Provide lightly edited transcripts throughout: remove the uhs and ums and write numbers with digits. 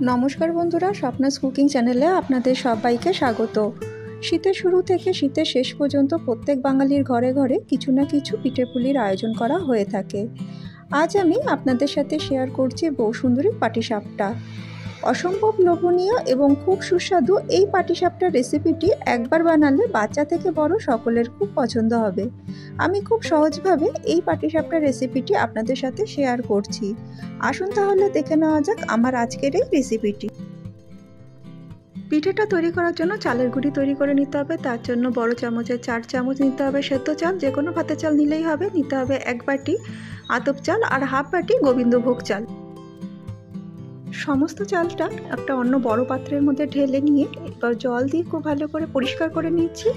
নমস্কার বন্ধুরা, স্বপ্নাস কুকিং চ্যানেলে আপনাদের সবাইকে স্বাগত। শীতের শুরু থেকে শীতের শেষ পর্যন্ত প্রত্যেক বাঙালির ঘরে ঘরে কিছু না কিছু পিঠেপুলির আয়োজন করা হয়ে থাকে। আজ আমি আপনাদের সাথে শেয়ার করছি বউসুন্দরী পাটিসাপটা। অসম্ভব লোভনীয় এবং খুব সুস্বাদু এই পাটিসাপটার রেসিপিটি একবার বানালে বাচ্চা থেকে বড় সকলের খুব পছন্দ হবে। আমি খুব সহজভাবে এই পাটিসাপটার রেসিপিটি আপনাদের সাথে শেয়ার করছি। আসুন তাহলে দেখে নেওয়া যাক আমার আজকের এই রেসিপিটি। পিঠেটা তৈরি করার জন্য চালের গুঁড়ি তৈরি করে নিতে হবে। তার জন্য বড় চামচের 4 চামচ নিতে হবে সেদ্ধ চাল, যে কোনো ভাতের চাল নিলেই হবে। নিতে হবে 1 বাটি আতপ চাল আর হাফ বাটি গোবিন্দভোগ চাল। সমস্ত চালটা একটা অন্য বড় পাত্রের মধ্যে ঢেলে নিয়ে এবার জল দিয়ে খুব ভালো করে পরিষ্কার করে নিচ্ছি।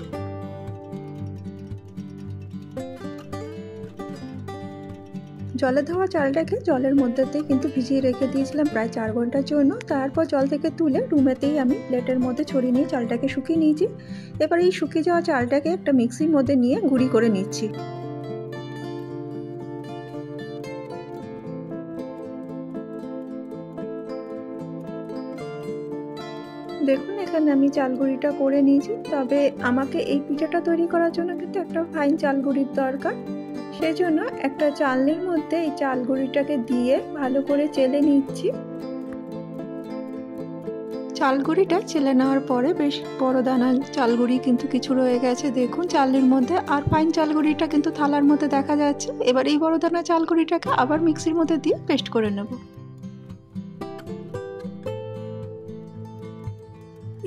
জলে ধোয়া চালটাকে জলের মধ্যেতেই কিন্তু ভিজিয়ে রেখে দিয়েছিলাম প্রায় 4 ঘন্টার জন্য। তারপর জল থেকে তুলে রুমেতেই আমি প্লেটের মধ্যে ছড়িয়ে নিয়ে চালটাকে শুকিয়ে নিয়েছি। এবার এই শুকিয়ে যাওয়া চালটাকে একটা মিক্সির মধ্যে নিয়ে গুঁড়ি করে নিচ্ছি। দেখুন এখানে আমি চাল গুঁড়িটা করে নিয়েছি। তবে আমাকে এই পিঠাটা তৈরি করার জন্য কিন্তু একটা ফাইন চাল গুঁড়ির দরকার। সেই জন্য একটা চালনির মধ্যে এই চাল গুঁড়িটাকে দিয়ে ভালো করে চেলে নিচ্ছি। চাল গুঁড়িটা চেলে নেওয়ার পরে বেশ বড় দানা চাল গুঁড়ি কিন্তু কিছু রয়ে গেছে দেখুন চালের মধ্যে, আর ফাইন চাল গুঁড়িটা কিন্তু থালার মধ্যে দেখা যাচ্ছে। এবার এই বড় দানা চাল গুঁড়িটাকে আবার মিক্সির মধ্যে দিয়ে পেস্ট করে নেব।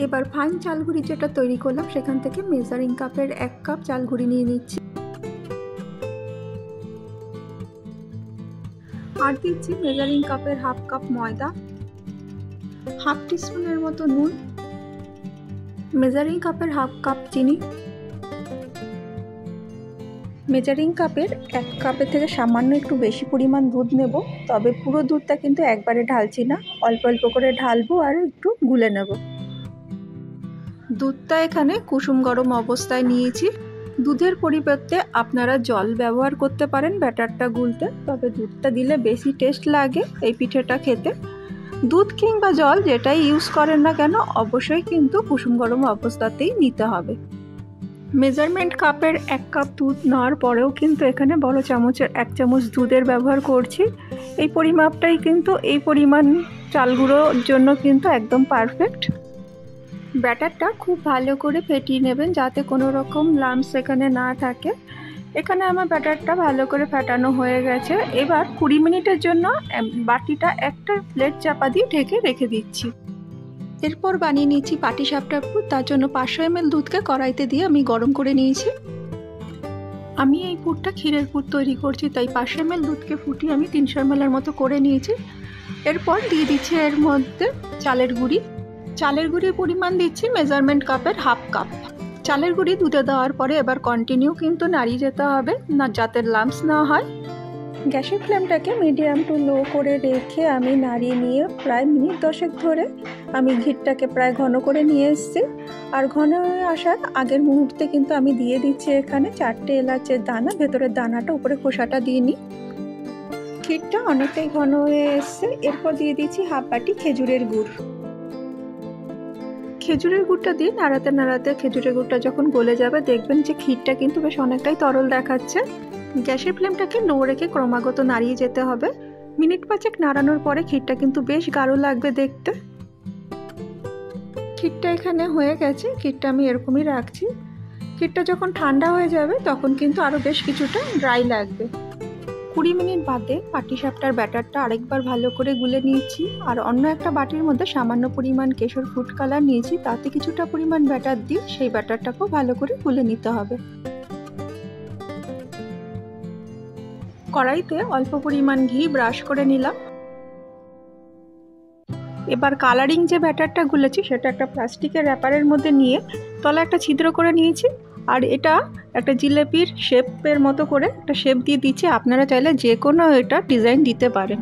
এবার ফাইন চাল গুঁড়ি যেটা তৈরি করলাম সেখান থেকে মেজারিং কাপের 1 কাপ চাল গুঁড়ি নিয়ে নিচ্ছি। আর দিচ্ছি মেজারিং কাপের হাফ কাপ ময়দা, হাফ টিস্পুনের মতো নুন, মেজারিং কাপের হাফ কাপ চিনি, মেজারিং কাপের 1 কাপের থেকে সামান্য একটু বেশি পরিমাণ দুধ নেব। তবে পুরো দুধটা কিন্তু একবারে ঢালছি না, অল্প অল্প করে ঢালবো আর একটু গুলে নেব। দুধটা এখানে কুসুম গরম অবস্থায় নিয়েছি। দুধের পরিবর্তে আপনারা জল ব্যবহার করতে পারেন ব্যাটারটা গুলতে, তবে দুধটা দিলে বেশি টেস্ট লাগে এই পিঠেটা খেতে। দুধ কিংবা জল যেটাই ইউজ করেন না কেন অবশ্যই কিন্তু কুসুম গরম অবস্থাতেই নিতে হবে। মেজারমেন্ট কাপের 1 কাপ দুধ নেওয়ার পরেও কিন্তু এখানে বড় চামচের 1 চামচ দুধের ব্যবহার করছি। এই পরিমাপটাই কিন্তু এই পরিমাণ চাল গুঁড়োর জন্য কিন্তু একদম পারফেক্ট। ব্যাটারটা খুব ভালো করে ফেটিয়ে নেবেন যাতে কোনো রকম লাম্পস এখানে না থাকে। এখানে আমার ব্যাটারটা ভালো করে ফেটানো হয়ে গেছে। এবার 20 মিনিটের জন্য বাটিটা একটা প্লেট চাপা দিয়ে ঢেকে রেখে দিচ্ছি। এরপর বানিয়ে নিচ্ছি পাটিসাপটার পুর। তার জন্য 500 ml দুধকে কড়াইতে দিয়ে আমি গরম করে নিয়েছি। আমি এই পুরটা ক্ষীরের পুর তৈরি করছি, তাই 500 ml দুধকে ফুটিয়ে আমি 300 ml এর মতো করে নিয়েছি। এরপর দিয়ে দিচ্ছি এর মধ্যে চালের গুঁড়ি। চালের গুঁড়ির পরিমাণ দিচ্ছি মেজারমেন্ট কাপের হাফ কাপ। চালের গুঁড়ি দুধে দেওয়ার পরে এবার কন্টিনিউ কিন্তু নাড়িয়ে যেতে হবে না, যাতে লাম্পস না হয়। গ্যাসের ফ্লেমটাকে মিডিয়াম টু লো করে রেখে আমি নাড়িয়ে নিয়ে প্রায় মিনিট 10 ধরে আমি ঘিরটাকে প্রায় ঘন করে নিয়ে এসেছি। আর ঘন হয়ে আসার আগের মুহূর্তে কিন্তু আমি দিয়ে দিচ্ছি এখানে 4টে এলাচের দানা, ভেতরের দানাটা উপরে খোসাটা দিয়ে নিই। ক্ষীরটা অনেকটাই ঘন হয়ে এসছে। এরপর দিয়ে দিচ্ছি হাফ বাটি খেজুরের গুড়। খেজুরের গুড়টা দিয়ে নাড়াতে নাড়াতে খেজুরের গুড়টা যখন গলে যাবে দেখবেন যে ক্ষীরটা কিন্তু বেশ অনেকটাই তরল দেখাচ্ছে। গ্যাসের ফ্লেমটাকে লো রেখে ক্রমাগত নাড়িয়ে যেতে হবে। মিনিট 5 নাড়ানোর পরে ক্ষীরটা কিন্তু বেশ গাঢ় লাগবে দেখতে। ক্ষীরটা এখানে হয়ে গেছে। ক্ষীরটা আমি এরকমই রাখছি। ক্ষীরটা যখন ঠান্ডা হয়ে যাবে তখন কিন্তু আরও বেশ কিছুটা ড্রাই লাগবে। 20 মিনিট বাদে পাটিসাপটার ব্যাটারটা আরেকবার ভালো করে গুলে নিয়েছি। আর অন্য একটা বাটির মধ্যে সামান্য পরিমাণ কেশর ফুড কালার নিয়েছি, তাতে কিছুটা পরিমাণ ব্যাটার দিয়ে সেই ব্যাটারটাকেও ভালো করে গুলে নিতে হবে। কড়াইতে অল্প পরিমাণ ঘি ব্রাশ করে নিলাম। এবার কালারিং যে ব্যাটারটা গুলেছি সেটা একটা প্লাস্টিকের র্যাপারের মধ্যে নিয়ে তলায় একটা ছিদ্র করে নিয়েছি। আর এটা একটা জিলেপির শেপের মতো করে একটা শেপ দিয়ে দিচ্ছি। আপনারা চাইলে যে কোনো এটা ডিজাইন দিতে পারেন।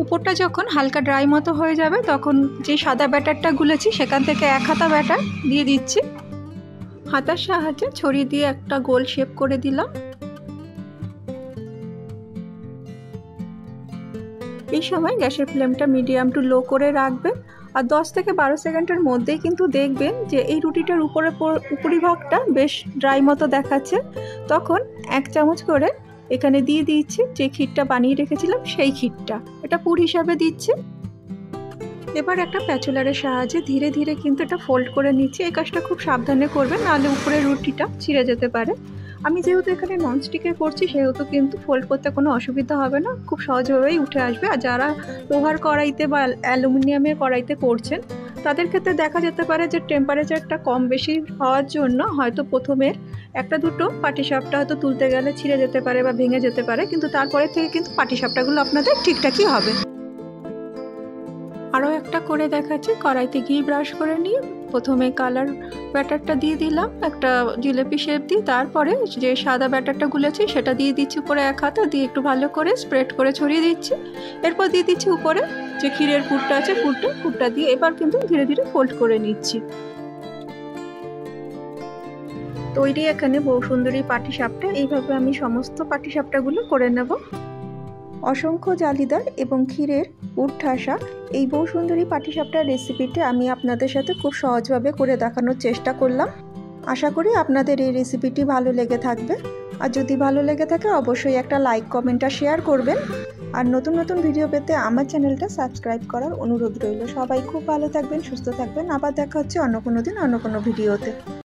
উপরটা যখন হালকা ড্রাই মতো হয়ে যাবে তখন যে সাদা ব্যাটারটা গুলেছি সেখান থেকে 1 হাতা ব্যাটার দিয়ে দিচ্ছি। হাতার সাহায্যে ছড়িয়ে দিয়ে একটা গোল শেপ করে দিলাম। এই সময় গ্যাসের ফ্লেমটা মিডিয়াম টু লো করে রাখবেন আর 10 থেকে 12 সেকেন্ডের মধ্যেই কিন্তু দেখবেন যে এই রুটিটার উপরিভাগটা বেশ ড্রাই মতো দেখাচ্ছে। তখন 1 চামচ করে এখানে দিয়ে দিচ্ছি যে ক্ষীরটা বানিয়ে রেখেছিলাম সেই ক্ষীরটা, এটা পুর হিসাবে দিচ্ছি। এবার একটা প্যাচুলারের সাহায্যে ধীরে ধীরে কিন্তু এটা ফোল্ড করে নিচ্ছি। এই কাজটা খুব সাবধানে করবেন, নাহলে উপরে রুটিটা ছিঁড়ে যেতে পারে। আমি যেহেতু এখানে ননস্টিকে করছি সেহেতু কিন্তু ফোল্ড করতে কোনো অসুবিধা হবে না, খুব সহজভাবেই উঠে আসবে। আর যারা লোহার কড়াইতে বা অ্যালুমিনিয়ামের কড়াইতে করছেন তাদের ক্ষেত্রে দেখা যেতে পারে যে টেম্পারেচারটা কম বেশি হওয়ার জন্য হয়তো প্রথমে একটা দুটো পাটিসাপটা হয়তো তুলতে গেলে ছিঁড়ে যেতে পারে বা ভেঙে যেতে পারে, কিন্তু তারপরে থেকে কিন্তু পাটিসাপটাগুলো আপনাদের ঠিকঠাকই হবে। আরও একটা করে দেখাচ্ছি। কড়াইতে ঘি ব্রাশ করে নিয়ে প্রথমে কালার ব্যাটারটা দিয়ে দিলাম একটা জিলেপি শেপ দিয়ে, তারপরে যে সাদা ব্যাটারটা গুলেছি সেটা দিয়ে দিচ্ছি উপরে 1 হাতা দিয়ে একটু ভালো করে স্প্রেড করে ছড়িয়ে দিচ্ছি। এরপর দিয়ে দিচ্ছি উপরে যে ক্ষীরের পুরটা আছে পুরটা দিয়ে এবার কিন্তু ধীরে ধীরে ফোল্ড করে নিচ্ছি। তৈরি এখানে বৌসুন্দরী পাটিসাপটা। এইভাবে আমি সমস্ত পাটিসাপটাগুলো করে নেব। অসংখ্য জালিদার এবং ক্ষীরের পুর ঠাসা এই বৌসুন্দরী পাটিসাপটার রেসিপিটা আমি আপনাদের সাথে খুব সহজভাবে করে দেখানোর চেষ্টা করলাম। আশা করি আপনাদের এই রেসিপিটি ভালো লেগে থাকবে। আর যদি ভালো লেগে থাকে অবশ্যই একটা লাইক কমেন্ট আর শেয়ার করবেন। আর নতুন নতুন ভিডিও পেতে আমার চ্যানেলটা সাবস্ক্রাইব করার অনুরোধ রইল। সবাই খুব ভালো থাকবেন, সুস্থ থাকবেন। আবার দেখা হচ্ছে অন্য কোনো দিন অন্য কোনো ভিডিওতে।